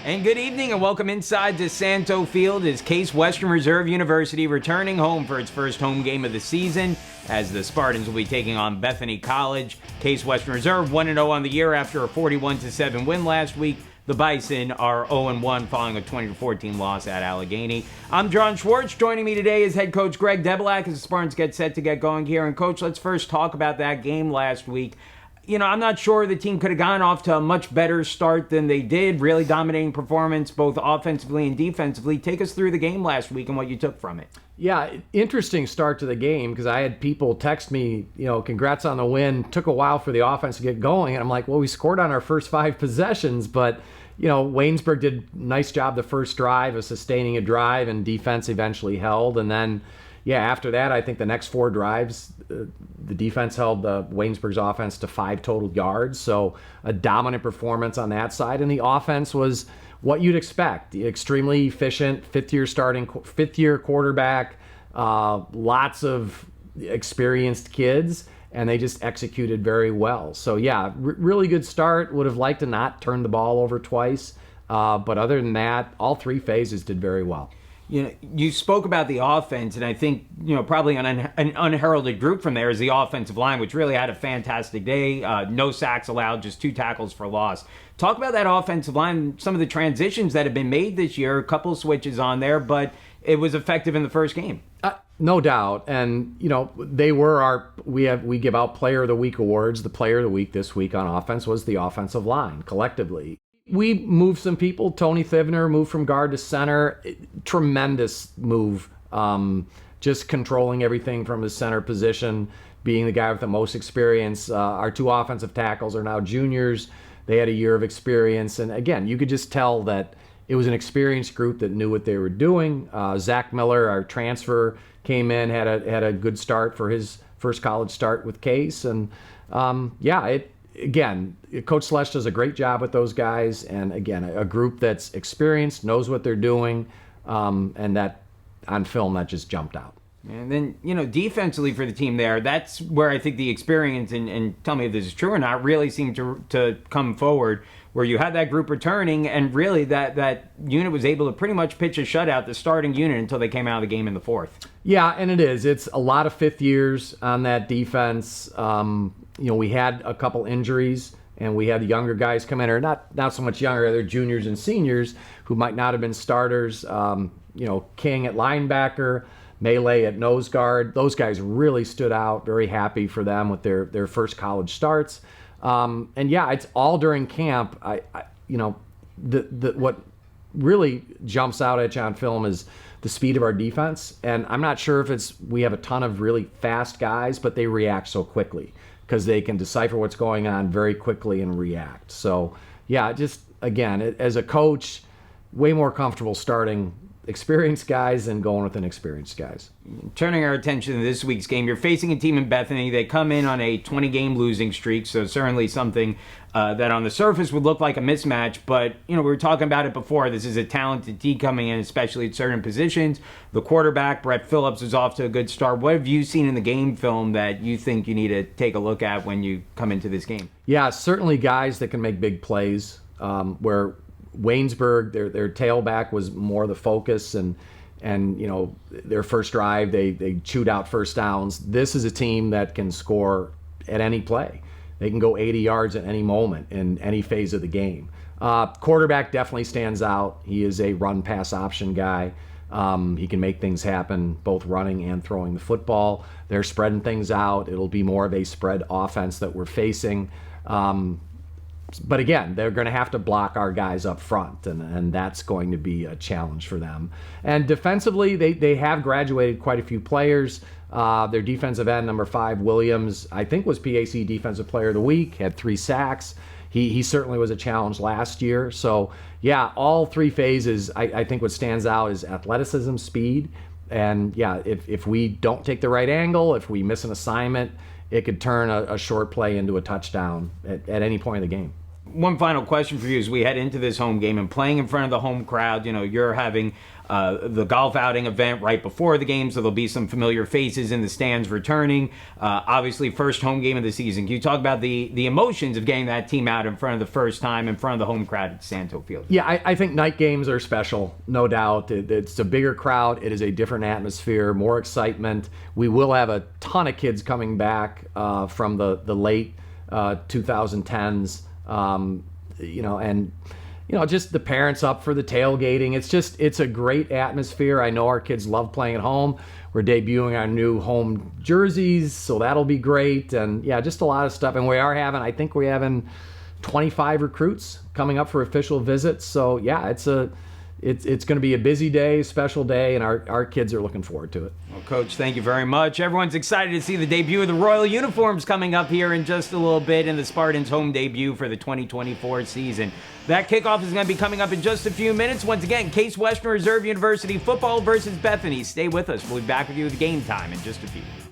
And good evening and welcome inside to Santo Field as Case Western Reserve University returning home for its first home game of the season as the Spartans will be taking on Bethany College. Case Western Reserve 1-0 on the year after a 41-7 win last week. The Bison are 0-1 following a 20-14 loss at Allegheny. I'm John Schwartz. Joining me today is head coach Greg Debeljak as the Spartans get set to get going here. And coach, let's first talk about that game last week. You know, I'm not sure the team could have gone off to a much better start than they did. Really dominating performance, both offensively and defensively. Take us through the game last week and what you took from it. Yeah, interesting start to the game because I had people text me, congrats on the win. Took a while for the offense to get going. And I'm like, well, we scored on our first 5 possessions, but, Waynesburg did a nice job the first drive of sustaining a drive and defense eventually held. And then, after that, I think the next 4 drives, the defense held Waynesburg's offense to 5 total yards. So a dominant performance on that side. And the offense was what you'd expect. Extremely efficient, fifth-year quarterback, lots of experienced kids, and they just executed very well. So really good start. Would have liked to not turn the ball over twice. But other than that, all 3 phases did very well. You spoke about the offense, and I think, probably an unheralded group from there is the offensive line, which really had a fantastic day. No sacks allowed, just 2 tackles for loss. Talk about that offensive line, some of the transitions that have been made this year, a couple switches on there, but it was effective in the first game. No doubt. And, they were we give out Player of the Week awards. The Player of the Week this week on offense was the offensive line, collectively. We moved some people. Tony Thivner moved from guard to center. Tremendous move. Just controlling everything from his center position, being the guy with the most experience. Our 2 offensive tackles are now juniors. They had a year of experience. And again, you could just tell that it was an experienced group that knew what they were doing. Zach Miller, our transfer, came in, had a good start for his first college start with Case. And again, Coach Slesh does a great job with those guys, and again, a group that's experienced, knows what they're doing, and that on film that just jumped out. And then, defensively for the team there, that's where I think the experience, and tell me if this is true or not, really seemed to come forward, where you had that group returning, and really that unit was able to pretty much pitch a shutout, the starting unit, until they came out of the game in the 4th. Yeah, and it is. It's a lot of 5th years on that defense. We had a couple injuries, and we had the younger guys come in, or not so much younger, they're juniors and seniors who might not have been starters. King at linebacker, Melee at nose guard. Those guys really stood out. Very happy for them with their first college starts. It's all during camp. What really jumps out at you on film is the speed of our defense. And I'm not sure if we have a ton of really fast guys, but they react so quickly because they can decipher what's going on very quickly and react. So, just again, as a coach, way more comfortable starting experienced guys than going with inexperienced guys. Turning our attention to this week's game, you're facing a team in Bethany. They come in on a 20-game losing streak, so certainly something that on the surface would look like a mismatch. But, we were talking about it before. This is a talented team coming in, especially at certain positions. The quarterback, Brett Phillips, is off to a good start. What have you seen in the game film that you think you need to take a look at when you come into this game? Yeah, certainly guys that can make big plays, where Waynesburg, their tailback was more the focus, and their first drive they chewed out first downs. This is a team that can score at any play. They can go 80 yards at any moment in any phase of the game. Quarterback definitely stands out. He is a run-pass option guy. He can make things happen, both running and throwing the football. They're spreading things out. It'll be more of a spread offense that we're facing. But again, they're going to have to block our guys up front, and that's going to be a challenge for them. And defensively, they have graduated quite a few players. Their defensive end, number 5, Williams, I think was PAC Defensive Player of the Week, had 3 sacks. He certainly was a challenge last year. So, all 3 phases, I think what stands out is athleticism, speed, and, if we don't take the right angle, if we miss an assignment, it could turn a short play into a touchdown at any point of the game. one final question for you as we head into this home game and playing in front of the home crowd. You're having the golf outing event right before the game, so there'll be some familiar faces in the stands returning. Obviously, first home game of the season. Can you talk about the emotions of getting that team out in front of the first time, in front of the home crowd at Santo Field? Yeah, I think night games are special, no doubt. It's a bigger crowd. It is a different atmosphere, more excitement. We will have a ton of kids coming back from the late 2010s, and just the parents up for the tailgating. It's a great atmosphere. I know our kids love playing at home. We're debuting our new home jerseys, so that'll be great. And yeah, just a lot of stuff. And I think we're having 25 recruits coming up for official visits. So yeah, it's going to be a busy day, special day, and our kids are looking forward to it. Well, Coach, thank you very much. Everyone's excited to see the debut of the Royal uniforms coming up here in just a little bit, and the Spartans' home debut for the 2024 season. That kickoff is going to be coming up in just a few minutes. Once again, Case Western Reserve University football versus Bethany. Stay with us. We'll be back with you with game time in just a few.